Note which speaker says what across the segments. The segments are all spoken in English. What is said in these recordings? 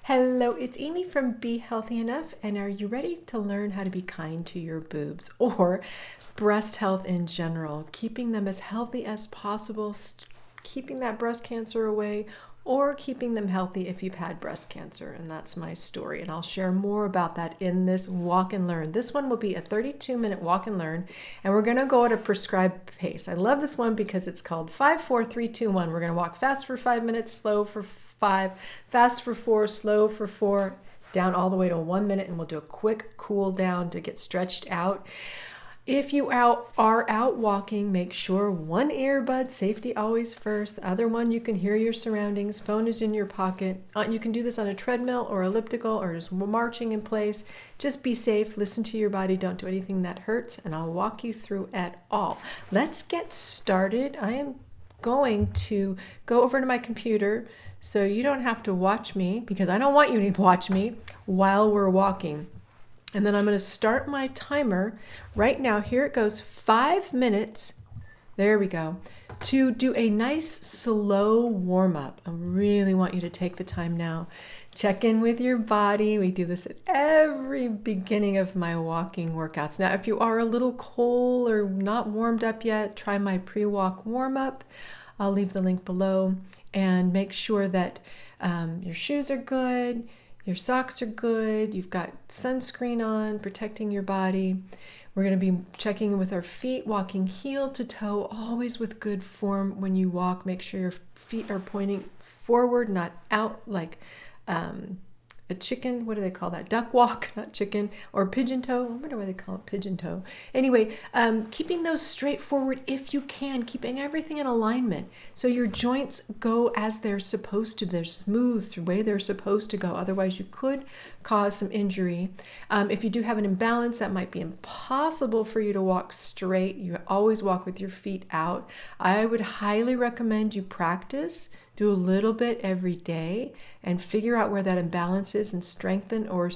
Speaker 1: Hello, it's Amy from Be Healthy Enough, and are you ready to learn how to be kind to your boobs or breast health in general, keeping them as healthy as possible, keeping that breast cancer away, or keeping them healthy if you've had breast cancer? And that's my story, and I'll share more about that in this walk and learn. This one will be a 32-minute walk and learn, and we're going to go at a prescribed pace. I love this one because it's called 5, 4, 3, 2, 1. We're going to walk fast for 5 minutes, slow for 5, fast for 4, slow for 4, down all the way to 1 minute, and we'll do a quick cool down to get stretched out. If you are out walking, make sure one earbud, safety always first. The other one, you can hear your surroundings. Phone is in your pocket. You can do this on a treadmill or elliptical or just marching in place. Just be safe. Listen to your body. Don't do anything that hurts, and I'll walk you through it all. Let's get started. I am going to go over to my computer so you don't have to watch me, because I don't want you to watch me while we're walking. And then I'm going to start my timer right now. Here it goes, 5 minutes. There we go. To do a nice slow warm up. I really want you to take the time now. Check in with your body. We do this at every beginning of my walking workouts. Now, if you are a little cold or not warmed up yet, try my pre-walk warm up. I'll leave the link below, and make sure that your shoes are good. Your socks are good. You've got sunscreen on, protecting your body. We're going to be checking in with our feet, walking heel to toe, always with good form when you walk. Make sure your feet are pointing forward, not out like a chicken. What do they call that? Duck walk, not chicken, or pigeon toe. I wonder why they call it pigeon toe. Anyway, keeping those straight forward if you can, keeping everything in alignment so your joints go as they're supposed to. They're smooth the way they're supposed to go. Otherwise, you could cause some injury. If you do have an imbalance, that might be impossible for you to walk straight. You always walk with your feet out. I would highly recommend you practice. Do a little bit every day and figure out where that imbalance is and strengthen or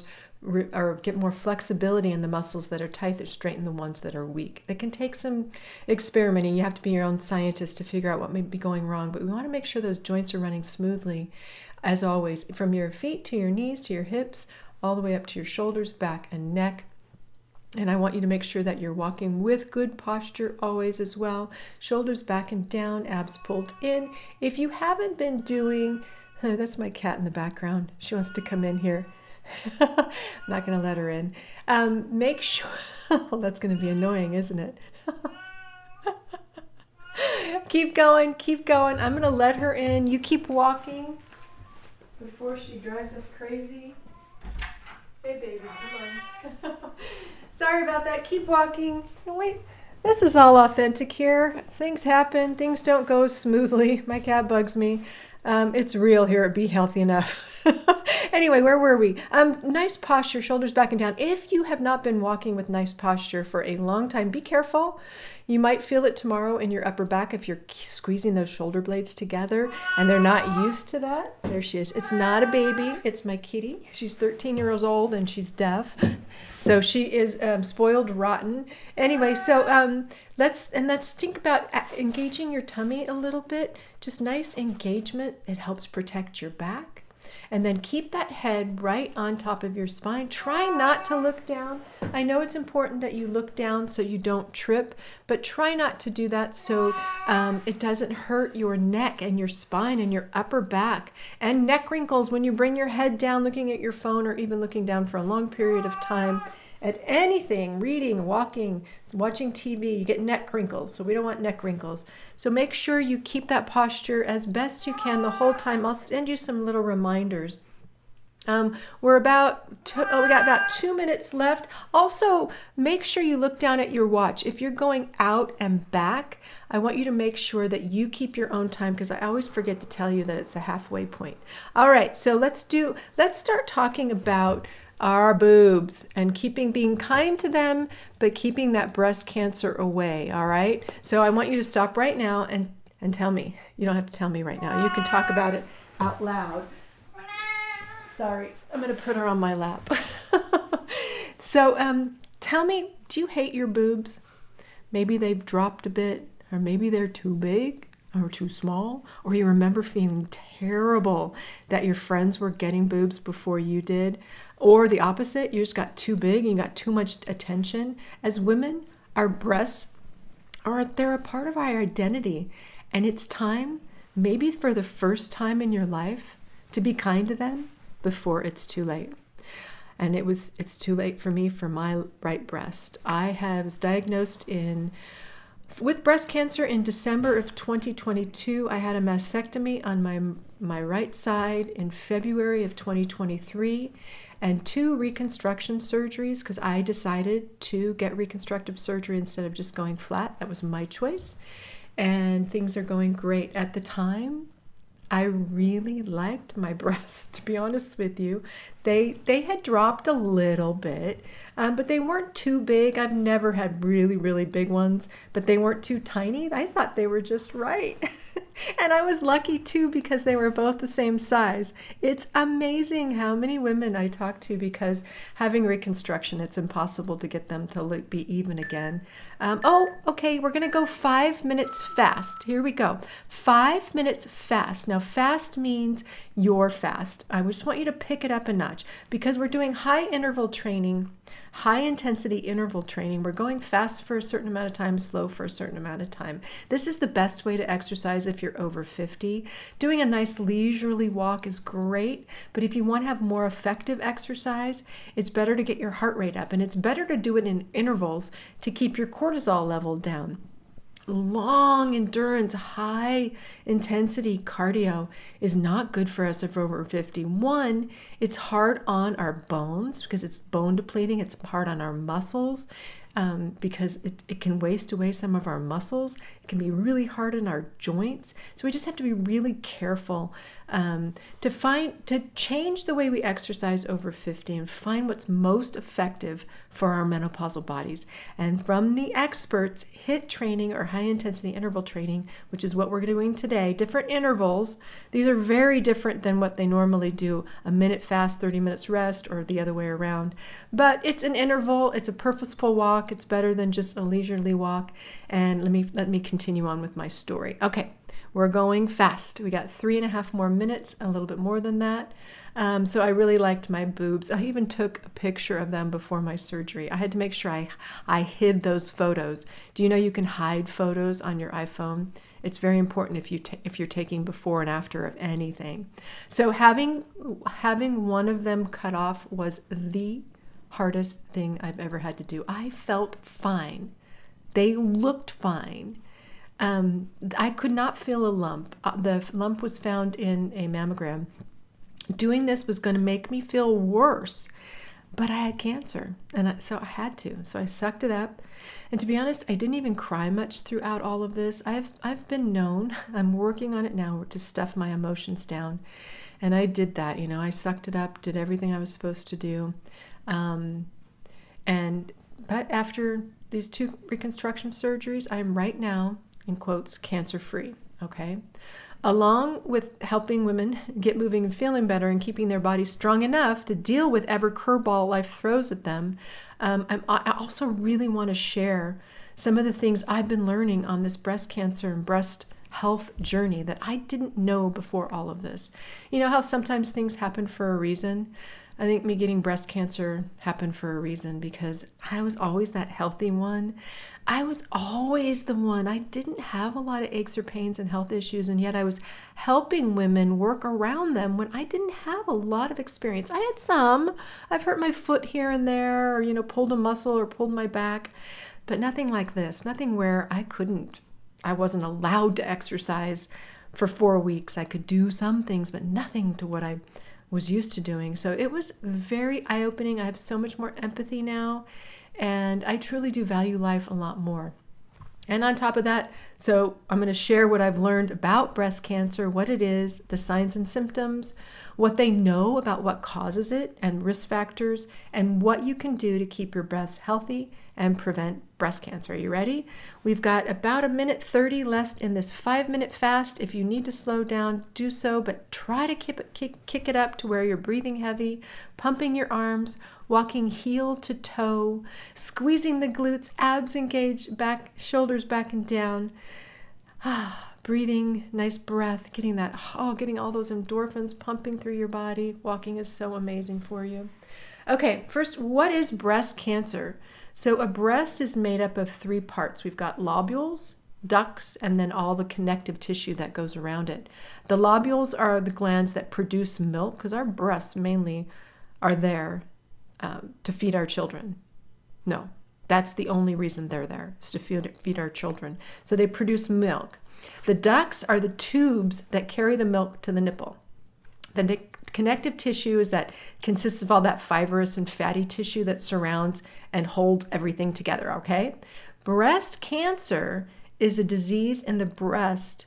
Speaker 1: get more flexibility in the muscles that are tight, that straighten the ones that are weak. It can take some experimenting. You have to be your own scientist to figure out what may be going wrong, but we want to make sure those joints are running smoothly, as always, from your feet to your knees to your hips, all the way up to your shoulders, back, and neck. And I want you to make sure that you're walking with good posture always as well. Shoulders back and down, abs pulled in. If you haven't been doing, that's my cat in the background. She wants to come in here. I'm not going to let her in. Make sure, well, that's going to be annoying, isn't it? Keep going, keep going. I'm going to let her in. You keep walking before she drives us crazy. Hey, baby, come on. Sorry about that. Keep walking. Oh, wait, this is all authentic here. Things happen. Things don't go smoothly. My cat bugs me. It's real here at Be Healthy Enough. Anyway, where were we? Nice posture, shoulders back and down. If you have not been walking with nice posture for a long time, be careful. You might feel it tomorrow in your upper back if you're squeezing those shoulder blades together and they're not used to that. There she is. It's not a baby. It's my kitty. She's 13 years old and she's deaf. So she is spoiled rotten. Anyway, so let's think about engaging your tummy a little bit. Just nice engagement. It helps protect your back. And then keep that head right on top of your spine. Try not to look down. I know it's important that you look down so you don't trip, but try not to do that so it doesn't hurt your neck and your spine and your upper back. And neck wrinkles when you bring your head down looking at your phone, or even looking down for a long period of time at anything, reading, walking, watching TV, you get neck wrinkles. So we don't want neck wrinkles. So make sure you keep that posture as best you can the whole time. I'll send you some little reminders. We got about 2 minutes left. Also, make sure you look down at your watch. If you're going out and back, I want you to make sure that you keep your own time, because I always forget to tell you that it's a halfway point. All right, so let's start talking about our boobs and being kind to them, but keeping that breast cancer away. All right. So I want you to stop right now and tell me. You don't have to tell me right now. You can talk about it out loud. Sorry, I'm going to put her on my lap. So tell me, do you hate your boobs? Maybe they've dropped a bit, or maybe they're too big. or too small, or you remember feeling terrible that your friends were getting boobs before you did, or the opposite, you just got too big and you got too much attention. As women, our breasts they're a part of our identity, and it's time, maybe for the first time in your life, to be kind to them before it's too late. And it's too late for me for my right breast. I was diagnosed with breast cancer in December of 2022. I had a mastectomy on my right side in February of 2023, and 2 reconstruction surgeries, because I decided to get reconstructive surgery instead of just going flat. That was my choice. And things are going great. At the time, I really liked my breasts, to be honest with you. They had dropped a little bit, but they weren't too big. I've never had really, really big ones, but they weren't too tiny. I thought they were just right. And I was lucky too, because they were both the same size. It's amazing how many women I talk to, because having reconstruction, it's impossible to get them to be even again. Okay, we're going to go 5 minutes fast. Here we go. 5 minutes fast. Now, fast means you're fast. I just want you to pick it up a notch, because we're doing high intensity interval training. We're going fast for a certain amount of time, slow for a certain amount of time. This is the best way to exercise if you're over 50. Doing a nice leisurely walk is great, but if you want to have more effective exercise, it's better to get your heart rate up, and it's better to do it in intervals to keep your cortisol level down. Long endurance, high intensity cardio is not good for us if we're over 50. One, it's hard on our bones because it's bone depleting. It's hard on our muscles because it can waste away some of our muscles. It can be really hard on our joints. So we just have to be really careful to change the way we exercise over 50 and find what's most effective for our menopausal bodies. And from the experts, HIIT training or high intensity interval training, which is what we're doing today, different intervals. These are very different than what they normally do, a minute fast, 30 minutes rest, or the other way around. But it's an interval, it's a purposeful walk, it's better than just a leisurely walk. And let me continue on with my story. Okay, we're going fast. We got 3.5 more minutes, a little bit more than that. So I really liked my boobs. I even took a picture of them before my surgery. I had to make sure I hid those photos. Do you know you can hide photos on your iPhone? It's very important if you're taking before and after of anything. So having one of them cut off was the hardest thing I've ever had to do. I felt fine. They looked fine. I could not feel a lump. The lump was found in a mammogram. Doing this was going to make me feel worse, but I had cancer, and so I had to. So I sucked it up, and to be honest, I didn't even cry much throughout all of this. I've been known. I'm working on it now to stuff my emotions down, and I did that. I sucked it up, did everything I was supposed to do, but after these 2 reconstruction surgeries, I am right now, in quotes, cancer-free. Okay. Along with helping women get moving and feeling better and keeping their bodies strong enough to deal with every curveball life throws at them, I also really want to share some of the things I've been learning on this breast cancer and breast health journey that I didn't know before all of this. You know how sometimes things happen for a reason? I think me getting breast cancer happened for a reason, because I was always that healthy one. I was always the one. I didn't have a lot of aches or pains and health issues, and yet I was helping women work around them when I didn't have a lot of experience. I had some. I've hurt my foot here and there, or pulled a muscle or pulled my back, but nothing like this. Nothing where I wasn't allowed to exercise for 4 weeks. I could do some things, but nothing to what I was used to doing. So it was very eye-opening. I have so much more empathy now, and I truly do value life a lot more. And on top of that, so I'm going to share what I've learned about breast cancer, what it is, the signs and symptoms, what they know about what causes it and risk factors, and what you can do to keep your breasts healthy and prevent breast cancer. Are you ready? We've got about 1:30 left in this 5-minute fast. If you need to slow down, do so, but try to kick it up to where you're breathing heavy, pumping your arms, walking heel to toe, squeezing the glutes, abs engaged, back, shoulders back and down. Breathing, nice breath, getting getting all those endorphins pumping through your body. Walking is so amazing for you. Okay, first, what is breast cancer? So a breast is made up of 3 parts. We've got lobules, ducts, and then all the connective tissue that goes around it. The lobules are the glands that produce milk, because our breasts mainly are there to feed our children. No, that's the only reason they're there, is to feed our children. So they produce milk. The ducts are the tubes that carry the milk to the nipple. The connective tissue is that consists of all that fibrous and fatty tissue that surrounds and holds everything together, okay? Breast cancer is a disease in the breast,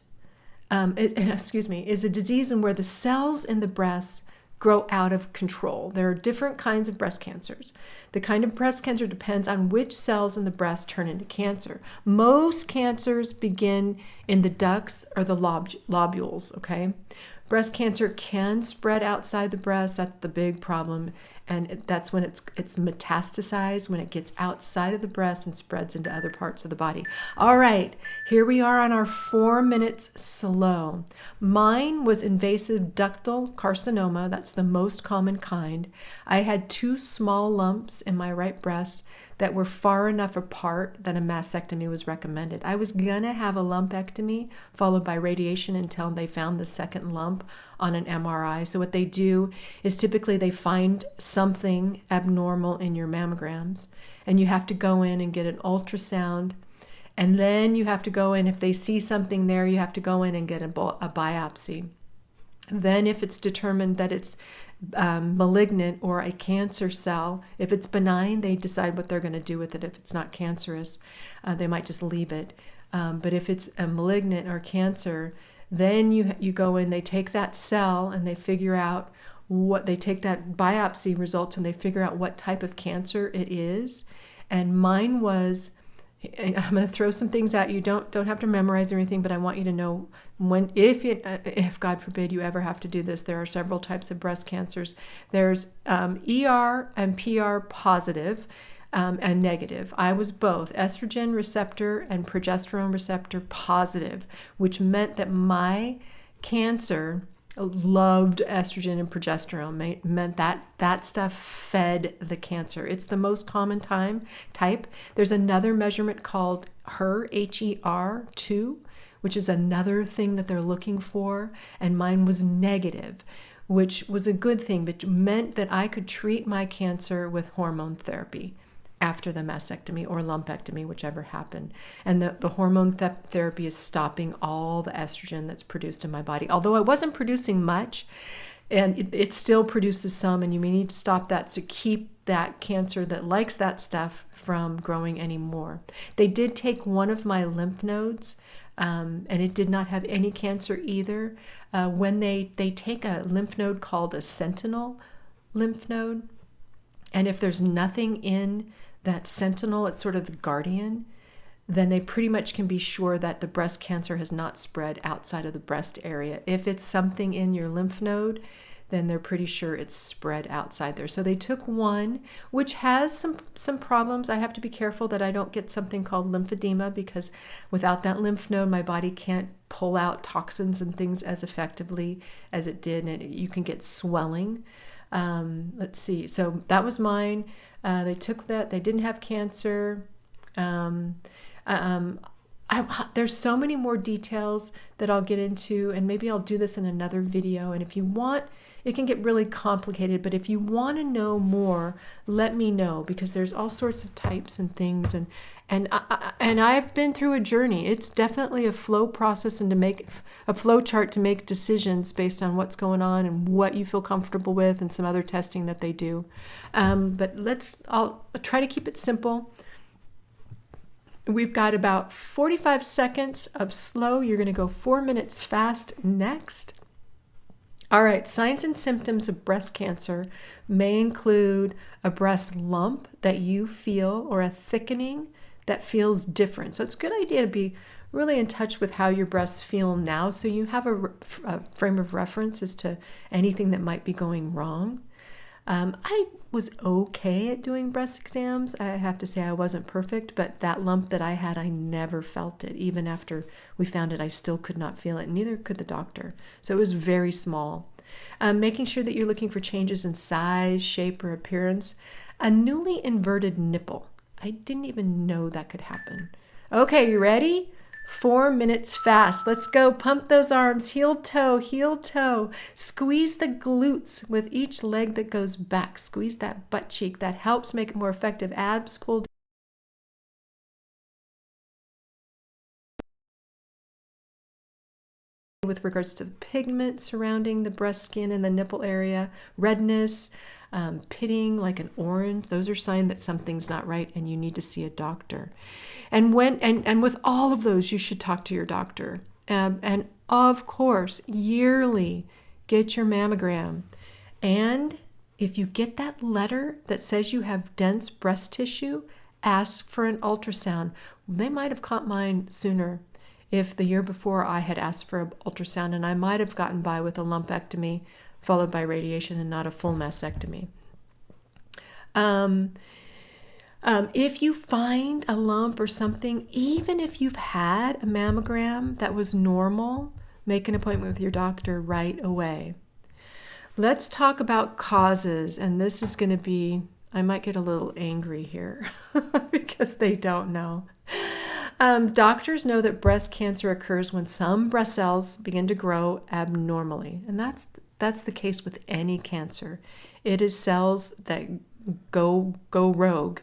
Speaker 1: is a disease in where the cells in the breast grow out of control. There are different kinds of breast cancers. The kind of breast cancer depends on which cells in the breast turn into cancer. Most cancers begin in the ducts or the lobules, okay? Breast cancer can spread outside the breast. That's the big problem. And that's when it's metastasized, when it gets outside of the breast and spreads into other parts of the body. All right, here we are on our 4 minutes slow. Mine was invasive ductal carcinoma. That's the most common kind. I had 2 small lumps in my right breast that were far enough apart that a mastectomy was recommended. I was gonna have a lumpectomy followed by radiation until they found the second lump on an MRI. So what they do is typically they find something abnormal in your mammograms, and you have to go in and get an ultrasound, and then you have to go in, if they see something there, you have to go in and get a biopsy. Then if it's determined that it's malignant or a cancer cell, if it's benign, they decide what they're going to do with it. If it's not cancerous, they might just leave it. But if it's a malignant or cancer, then you go in, they take that cell and they figure out they take that biopsy results and they figure out what type of cancer it is. And mine was, I'm going to throw some things at you. Don't have to memorize or anything, but I want you to know if God forbid you ever have to do this, there are several types of breast cancers. There's ER and PR positive and negative. I was both estrogen receptor and progesterone receptor positive, which meant that my cancer loved estrogen and progesterone. Meant that stuff fed the cancer. It's the most common type. There's another measurement called HER2, which is another thing that they're looking for, and mine was negative, which was a good thing, but meant that I could treat my cancer with hormone therapy after the mastectomy or lumpectomy, whichever happened. And the hormone therapy is stopping all the estrogen that's produced in my body. Although I wasn't producing much, and it still produces some, and you may need to stop that to keep that cancer that likes that stuff from growing anymore. They did take one of my lymph nodes, and it did not have any cancer either. When they take a lymph node called a sentinel lymph node, and if there's nothing in that sentinel, it's sort of the guardian, then they pretty much can be sure that the breast cancer has not spread outside of the breast area. If it's something in your lymph node, then they're pretty sure it's spread outside there. So they took one, which has some problems. I have to be careful that I don't get something called lymphedema, because without that lymph node, my body can't pull out toxins and things as effectively as it did, and you can get swelling. Let's see. So that was mine. They took that. They didn't have cancer. There's so many more details that I'll get into, and maybe I'll do this in another video. And if you want, it can get really complicated, but if you want to know more, let me know, because there's all sorts of types and things, and I've been through a journey. It's definitely a flow process, and to make a flow chart to make decisions based on what's going on and what you feel comfortable with, and some other testing that they do. But I'll try to keep it simple. We've got about 45 seconds of slow. You're going to go 4 minutes fast next. All right, signs and symptoms of breast cancer may include a breast lump that you feel, or a thickening that feels different. So it's a good idea to be really in touch with how your breasts feel now, so you have a frame of reference as to anything that might be going wrong. I was okay at doing breast exams. I have to say I wasn't perfect, but that lump that I had, I never felt it. Even after we found it, I still could not feel it. Neither could the doctor. So it was very small. Making sure that you're looking for changes in size, shape, or appearance. A newly inverted nipple. I didn't even know that could happen. Okay, you ready? 4 minutes fast. Let's go. Pump those arms. Heel toe, heel toe. Squeeze the glutes with each leg that goes back. Squeeze that butt cheek. That helps make it more effective. Abs pulled. With regards to the pigment surrounding the breast skin and the nipple area, redness, pitting like an orange, those are signs that something's not right and you need to see a doctor. And with all of those, you should talk to your doctor. And of course, yearly, get your mammogram. And if you get that letter that says you have dense breast tissue, ask for an ultrasound. They might have caught mine sooner if the year before I had asked for an ultrasound, and I might have gotten by with a lumpectomy followed by radiation and not a full mastectomy. If you find a lump or something, even if you've had a mammogram that was normal, make an appointment with your doctor right away. Let's talk about causes, and this is going to be, I might get a little angry here because they don't know. Doctors know that breast cancer occurs when some breast cells begin to grow abnormally, and that's the case with any cancer. It is cells that go rogue,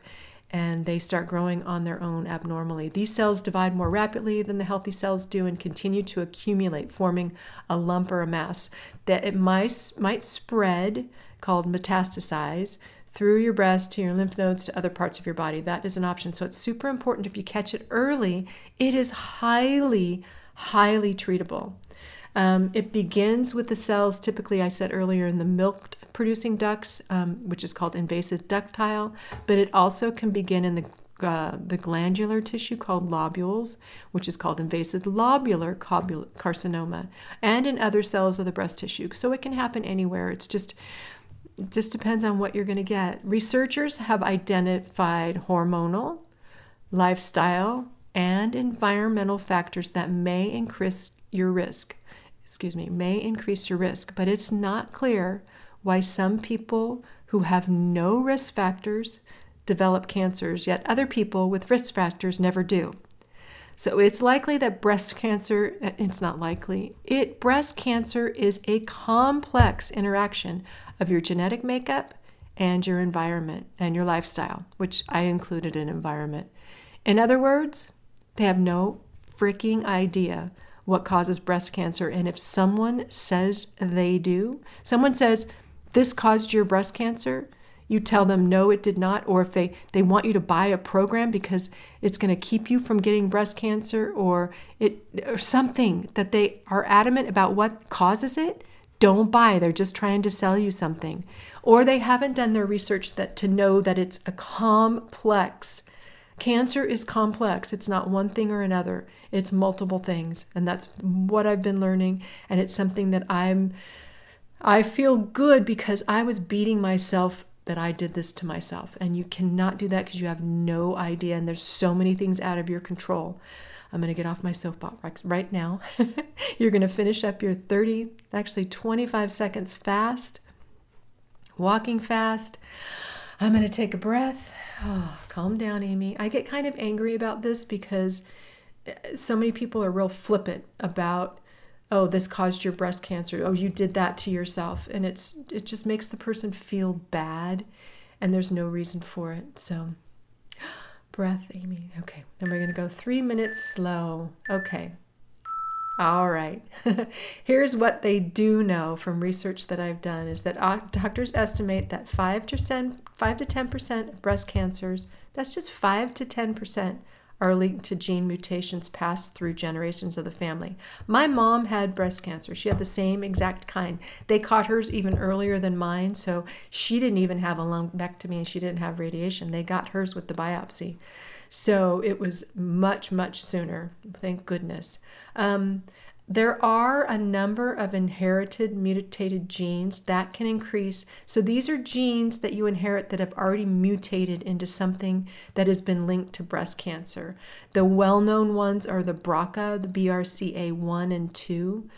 Speaker 1: and they start growing on their own abnormally. These cells divide more rapidly than the healthy cells do and continue to accumulate, forming a lump or a mass that it might spread, called metastasize, through your breast to your lymph nodes to other parts of your body. That is an option. So it's super important if you catch it early. It is highly, highly treatable. It begins with the cells, typically I said earlier, in the milk-producing ducts, which is called invasive ductile, but it also can begin in the glandular tissue called lobules, which is called invasive lobular carcinoma, and in other cells of the breast tissue. So it can happen anywhere. It just depends on what you're going to get. Researchers have identified hormonal, lifestyle, and environmental factors that may increase your risk. But it's not clear why some people who have no risk factors develop cancers, yet other people with risk factors never do. So it's likely that breast cancer is a complex interaction of your genetic makeup and your environment and your lifestyle, which I included in environment. In other words, they have no freaking idea what causes breast cancer. And if someone says they do, someone says, this caused your breast cancer, you tell them, no, it did not. Or if they want you to buy a program because it's going to keep you from getting breast cancer or something that they are adamant about what causes it, don't buy. They're just trying to sell you something. Or they haven't done their research to know that it's a complex. Cancer is complex. It's not one thing or another. It's multiple things. And that's what I've been learning. And it's something that I feel good because I was beating myself that I did this to myself. And you cannot do that because you have no idea. And there's so many things out of your control. I'm going to get off my soapbox right now. You're going to finish up your 25 seconds fast, walking fast. I'm going to take a breath. Oh, calm down, Amy. I get kind of angry about this because so many people are real flippant about, oh, this caused your breast cancer. Oh, you did that to yourself. And it just makes the person feel bad, and there's no reason for it. So breath, Amy. Okay, then we're going to go 3 minutes slow. Okay. All right. Here's what they do know from research that I've done is that doctors estimate that 5 to 10% of breast cancers, that's just 5 to 10%, are linked to gene mutations passed through generations of the family. My mom had breast cancer. She had the same exact kind. They caught hers even earlier than mine, so she didn't even have a lumpectomy and she didn't have radiation. They got hers with the biopsy. So it was much, much sooner, thank goodness. There are a number of inherited mutated genes that can increase. So these are genes that you inherit that have already mutated into something that has been linked to breast cancer. The well-known ones are the BRCA, the BRCA1 and 2.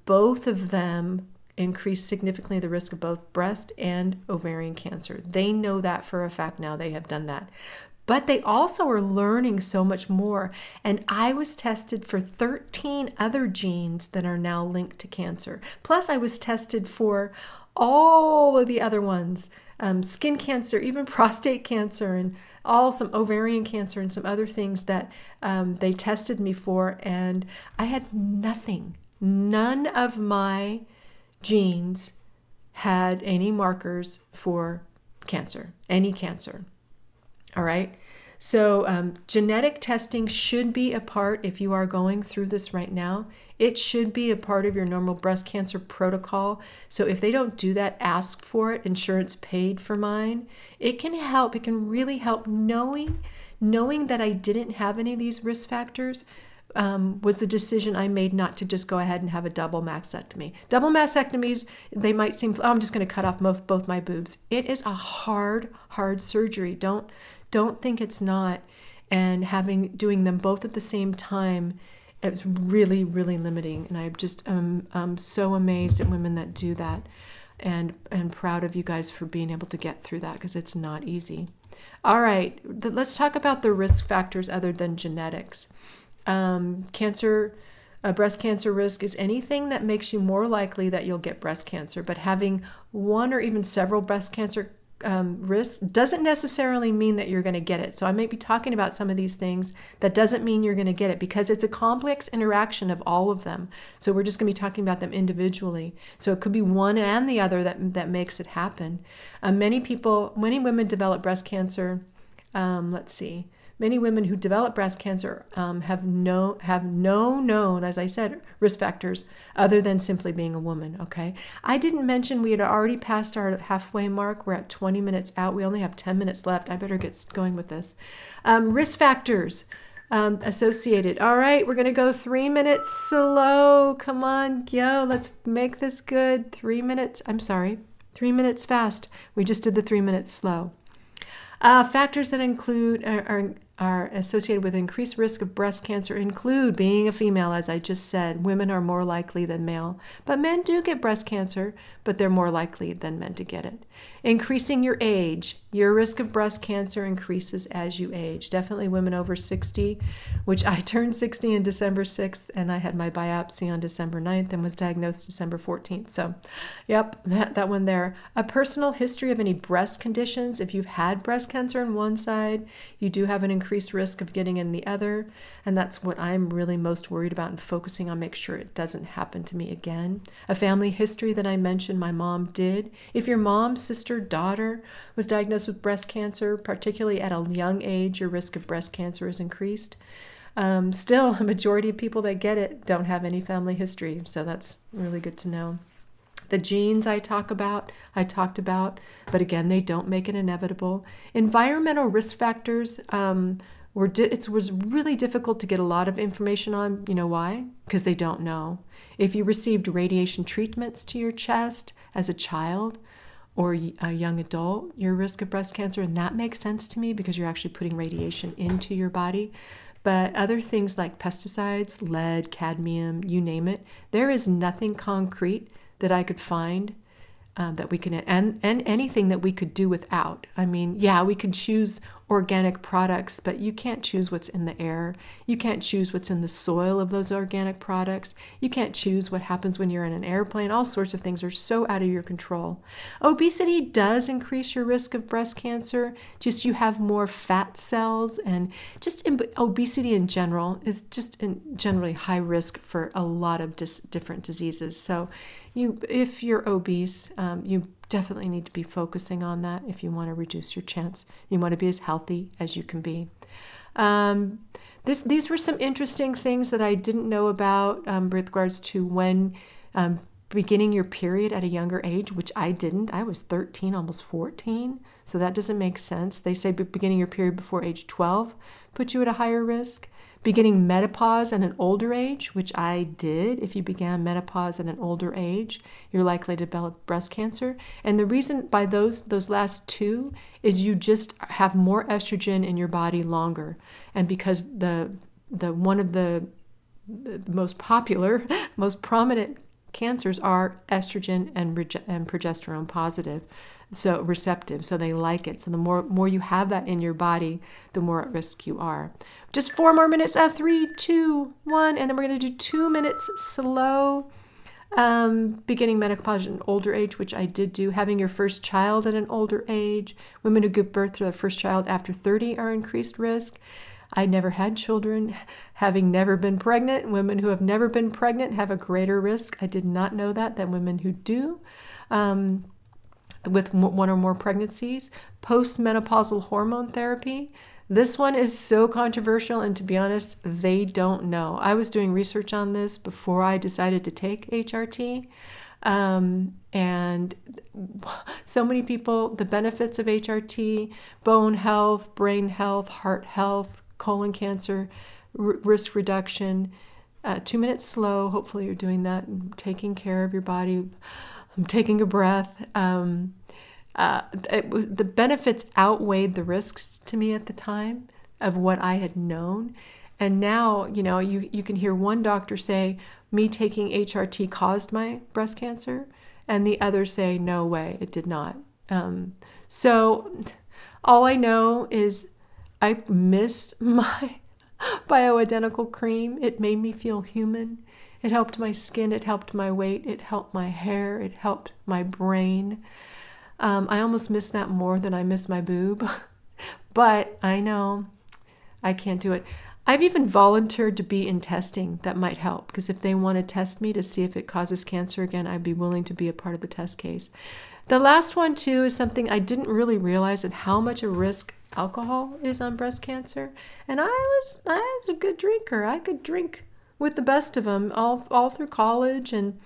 Speaker 1: Both of them increase significantly the risk of both breast and ovarian cancer. They know that for a fact now. They have done that. But they also are learning so much more. And I was tested for 13 other genes that are now linked to cancer. Plus, I was tested for all of the other ones, skin cancer, even prostate cancer, and some ovarian cancer and some other things that they tested me for. And I had nothing. None of my genes had any markers for cancer, any cancer. All right. So genetic testing should be a part, if you are going through this right now, it should be a part of your normal breast cancer protocol. So if they don't do that, ask for it. Insurance paid for mine. It can help. It can really help. Knowing that I didn't have any of these risk factors was the decision I made not to just go ahead and have a double mastectomy. Double mastectomies, they might seem, oh, I'm just going to cut off both my boobs. It is a hard surgery. Don't think it's not. And doing them both at the same time, it was really, really limiting. And I'm so amazed at women that do that, and proud of you guys for being able to get through that, because it's not easy. All right, let's talk about the risk factors other than genetics. Breast cancer risk is anything that makes you more likely that you'll get breast cancer. But having one or even several breast cancer risks doesn't necessarily mean that you're going to get it. So I might be talking about some of these things. That doesn't mean you're going to get it, because it's a complex interaction of all of them. So we're just going to be talking about them individually. So it could be one and the other that makes it happen. Many women develop breast cancer. Many women who develop breast cancer have no known, as I said, risk factors other than simply being a woman, okay? I didn't mention we had already passed our halfway mark. We're at 20 minutes out. We only have 10 minutes left. I better get going with this. Risk factors associated. All right, we're going to go 3 minutes slow. Come on, yo, let's make this good. 3 minutes. I'm sorry, 3 minutes fast. We just did the 3 minutes slow. Factors that include are associated with increased risk of breast cancer include being a female, as I just said. Women are more likely than male, but men do get breast cancer, but they're more likely than men to get it. Increasing your age. Your risk of breast cancer increases as you age. Definitely women over 60, which I turned 60 on December 6th, and I had my biopsy on December 9th and was diagnosed December 14th. So, yep, that one there. A personal history of any breast conditions. If you've had breast cancer on one side, you do have an increased risk of getting in the other, and that's what I'm really most worried about and focusing on, make sure it doesn't happen to me again. A family history that I mentioned my mom did. If your mom, sister, daughter was diagnosed with breast cancer, particularly at a young age, your risk of breast cancer is increased. Still, a majority of people that get it don't have any family history, so that's really good to know. The genes I talked about, but again, they don't make it inevitable. Environmental risk factors, it was really difficult to get a lot of information on. You know why? Because they don't know. If you received radiation treatments to your chest as a child or a young adult, your risk of breast cancer, and that makes sense to me because you're actually putting radiation into your body. But other things like pesticides, lead, cadmium, you name it, there is nothing concrete that I could find that we can, and anything that we could do without. I mean, yeah, we could choose organic products, but you can't choose what's in the air. You can't choose what's in the soil of those organic products. You can't choose what happens when you're in an airplane. All sorts of things are so out of your control. Obesity does increase your risk of breast cancer. Just you have more fat cells, and obesity in general is just generally high risk for a lot of different diseases. So if you're obese, you definitely need to be focusing on that if you want to reduce your chance. You want to be as healthy as you can be. These were some interesting things that I didn't know about with regards to when beginning your period at a younger age, which I didn't. I was 13, almost 14, so that doesn't make sense. They say beginning your period before age 12 puts you at a higher risk. Beginning menopause at an older age, which I did. If you began menopause at an older age, you're likely to develop breast cancer. And the reason by those last two is you just have more estrogen in your body longer. And because the one of the most popular, most prominent cancers are estrogen and progesterone positive, so receptive, so they like it. So the more you have that in your body, the more at risk you are. Just 4 more minutes. 3, 2, 1, and then we're going to do 2 minutes slow. Beginning menopause at an older age, which I did do. Having your first child at an older age. Women who give birth to their first child after 30 are increased risk. I never had children. Having never been pregnant, women who have never been pregnant have a greater risk. I did not know that than women who do. With 1 or more pregnancies. Postmenopausal hormone therapy. This one is so controversial, and to be honest, they don't know. I was doing research on this before I decided to take HRT. And so many people, the benefits of HRT, bone health, brain health, heart health, colon cancer, risk reduction, 2 minutes slow. Hopefully you're doing that and taking care of your body. I'm taking a breath. The benefits outweighed the risks to me at the time of what I had known. And now, you can hear one doctor say, me taking HRT caused my breast cancer, and the other say, no way, it did not. So all I know is I missed my bioidentical cream. It made me feel human. It helped my skin. It helped my weight. It helped my hair. It helped my brain. I almost miss that more than I miss my boob, but I know I can't do it. I've even volunteered to be in testing that might help, because if they want to test me to see if it causes cancer again, I'd be willing to be a part of the test case. The last one too is something I didn't really realize, and how much a risk alcohol is on breast cancer. And I was a good drinker. I could drink with the best of them all through college and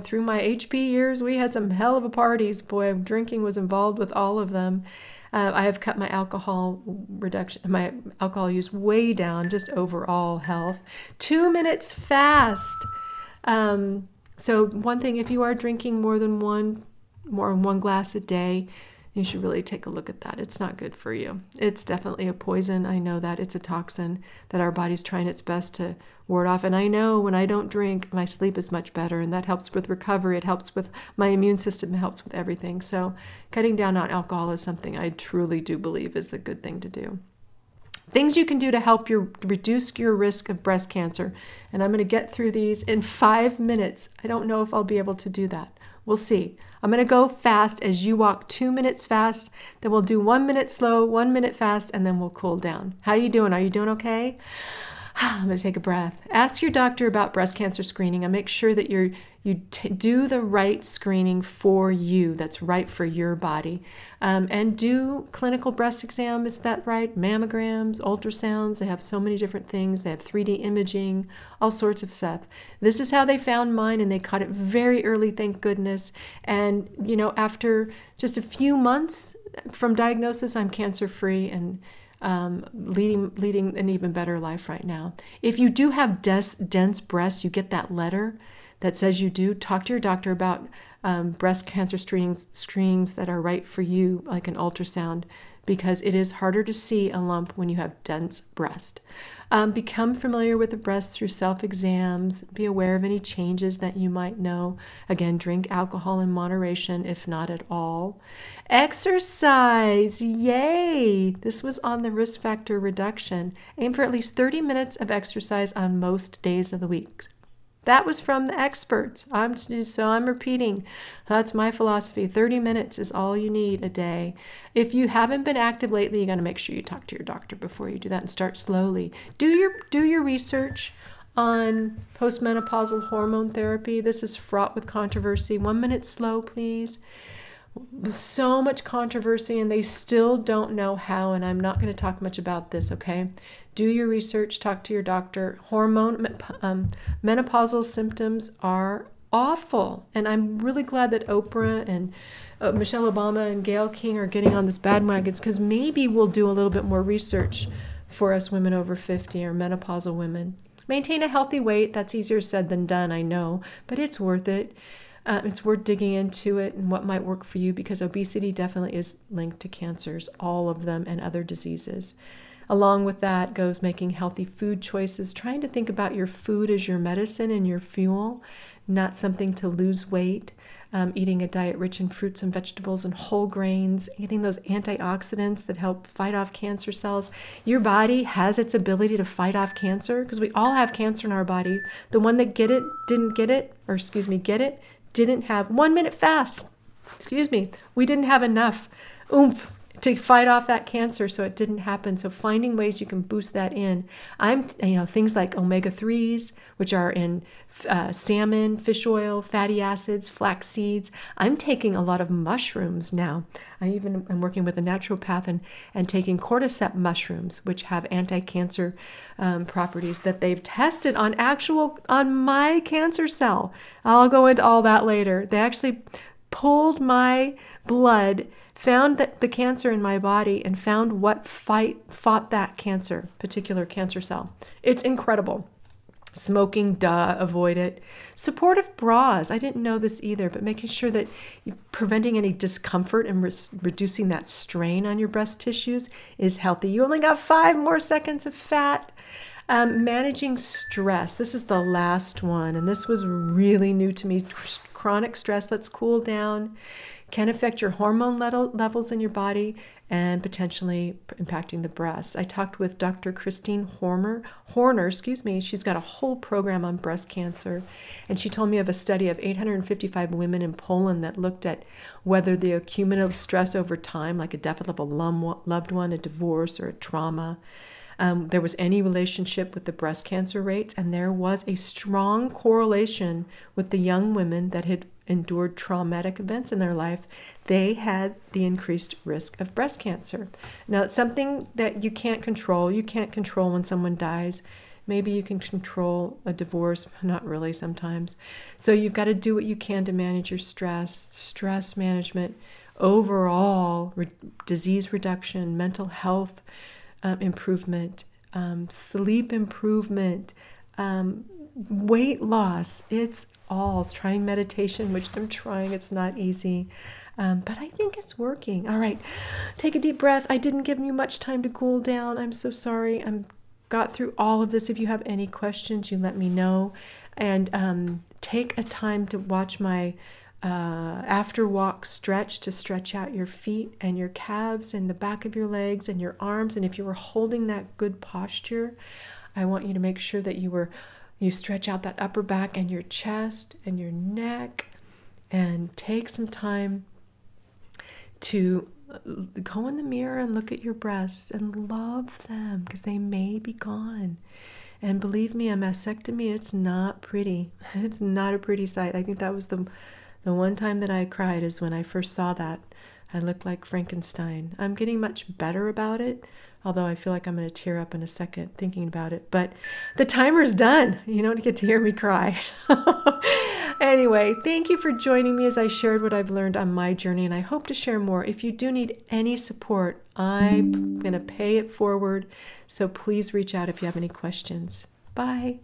Speaker 1: through my HP years. We had some hell of a parties. Boy, drinking was involved with all of them. I have cut my alcohol use way down, just overall health. 2 minutes fast. So one thing, if you are drinking more than one glass a day, you should really take a look at that. It's not good for you. It's definitely a poison. I know that. It's a toxin that our body's trying its best to ward off. And I know when I don't drink, my sleep is much better, and that helps with recovery. It helps with my immune system. It helps with everything. So cutting down on alcohol is something I truly do believe is a good thing to do. Things you can do to help reduce your risk of breast cancer. And I'm going to get through these in 5 minutes. I don't know if I'll be able to do that. We'll see. I'm going to go fast as you walk. 2 minutes fast. Then we'll do 1 minute slow, 1 minute fast, and then we'll cool down. How are you doing? Are you doing okay? I'm going to take a breath. Ask your doctor about breast cancer screening and make sure that you do the right screening for you, that's right for your body. And do clinical breast exam, is that right? Mammograms, ultrasounds, they have so many different things. They have 3D imaging, all sorts of stuff. This is how they found mine, and they caught it very early, thank goodness. And, after just a few months from diagnosis, I'm cancer-free and leading an even better life right now. If you do have dense breasts, you get that letter that says you do, talk to your doctor about breast cancer screenings that are right for you, like an ultrasound, because it is harder to see a lump when you have dense breast. Become familiar with the breast through self-exams. Be aware of any changes that you might know. Again, drink alcohol in moderation, if not at all. Exercise, yay! This was on the risk factor reduction. Aim for at least 30 minutes of exercise on most days of the week. That was from the experts. I'm repeating. That's my philosophy. 30 minutes is all you need a day. If you haven't been active lately, you got to make sure you talk to your doctor before you do that, and start slowly. Do your research on postmenopausal hormone therapy. This is fraught with controversy. 1 minute slow, please. So much controversy, and they still don't know how, and I'm not going to talk much about this, okay? Do your research, talk to your doctor. Menopausal symptoms are awful, and I'm really glad that Oprah and Michelle Obama and Gayle King are getting on this bandwagon, because maybe we'll do a little bit more research for us women over 50 or menopausal women. Maintain a healthy weight. That's easier said than done, I know, but it's worth it. It's worth digging into it and what might work for you, because obesity definitely is linked to cancers, all of them, and other diseases. Along with that goes making healthy food choices, trying to think about your food as your medicine and your fuel, not something to lose weight. Eating a diet rich in fruits and vegetables and whole grains, eating those antioxidants that help fight off cancer cells. Your body has its ability to fight off cancer, because we all have cancer in our body. The one that get it, didn't have 1 minute fast. We didn't have enough oomph to fight off that cancer, so it didn't happen. So finding ways you can boost that in. Things like omega-3s, which are in salmon, fish oil, fatty acids, flax seeds. I'm taking a lot of mushrooms now. I'm working with a naturopath and taking cordyceps mushrooms, which have anti-cancer properties that they've tested on my cancer cell. I'll go into all that later. They actually pulled my blood, found that the cancer in my body, and found what fought that particular cancer cell. It's incredible. Smoking, avoid it. Supportive bras. I didn't know this either, but making sure that you're preventing any discomfort and reducing that strain on your breast tissues is healthy. You only got 5 more seconds of fat. Managing stress. This is the last one, and this was really new to me. Chronic stress, let's cool down, can affect your hormone levels in your body and potentially impacting the breast. I talked with Dr. Christine Horner. She's got a whole program on breast cancer, and she told me of a study of 855 women in Poland that looked at whether the accumulative stress over time, like a death of a loved one, a divorce, or a trauma, there was any relationship with the breast cancer rates, and there was a strong correlation with the young women that had endured traumatic events in their life. They had the increased risk of breast cancer. Now, it's something that you can't control. You can't control when someone dies. Maybe you can control a divorce, not really sometimes. So you've got to do what you can to manage your stress management, overall disease reduction, mental health improvement, sleep improvement, weight loss. It's all trying meditation, which I'm trying. It's not easy, but I think it's working. All right, take a deep breath. I didn't give you much time to cool down. I'm so sorry. I got through all of this. If you have any questions, you let me know, and take a time to watch my after walk stretch to stretch out your feet and your calves and the back of your legs and your arms. And if you were holding that good posture, I want you to make sure that you stretch out that upper back and your chest and your neck, and take some time to go in the mirror and look at your breasts and love them, because they may be gone. And believe me, a mastectomy, it's not pretty. It's not a pretty sight. I think that was the one time that I cried is when I first saw that. I looked like Frankenstein. I'm getting much better about it, although I feel like I'm going to tear up in a second thinking about it. But the timer's done. You don't get to hear me cry. Anyway, thank you for joining me as I shared what I've learned on my journey, and I hope to share more. If you do need any support, I'm going to pay it forward, so please reach out if you have any questions. Bye.